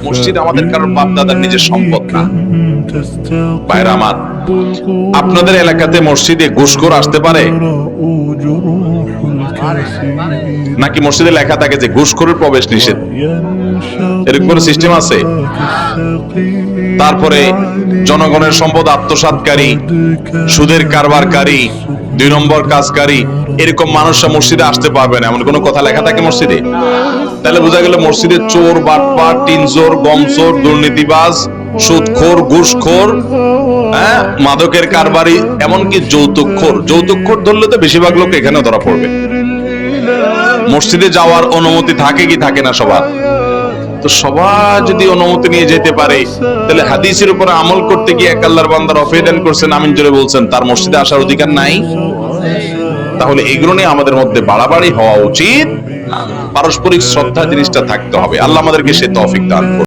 মসজিদ আমাদের কারোর বাপ দাদার নিজের সম্পদ না। ভাইরা আমার, আপনাদের এলাকাতে মসজিদে ঘুষখোর আসতে পারে নাকি মসজিদে লেখা থাকে যে ঘুষখোরের প্রবেশ নিষেধ? এরকম কোনো সিস্টেম আছে? তারপরে জনগণের সম্পদ আত্মসাৎকারী, সুদের কারবারকারী, 2 নম্বর কাজকারী, এরকম মানুষরা মসজিদে আসতে পারবে না, এমন কোনো কথা লেখা থাকে মসজিদে? তাহলে বোঝা গেল মসজিদে চোর, বাটপার, টিনচোর, গমচোর, দুর্নীতিবাজ, সুদখোর, ঘুষখোর, মাদকের কারবারি, এমনকি যৌতুকখোর ধরলে তো বেশিরভাগ লোক এখানে ধরা পড়বে। মসজিদে যাওয়ার অনুমতি থাকে কি থাকে না সবার? তো সবাই যদি অনুমতি নিয়ে যেতে পারে, তাহলে হাদিসের উপর আমল করতে গিয়ে এক আল্লাহর বান্দার অফেদান করছেন, আমিন জোরে বলছেন, তার মসজিদে আসার অধিকার নাই? তাহলে এগুলো নিয়ে আমাদের মধ্যে বাড়াবাড়ি হওয়া উচিত। পারস্পরিক শ্রদ্ধা জিনিসটা থাকতে হবে। আল্লাহ আমাদেরকে সে তৌফিক দান করুন।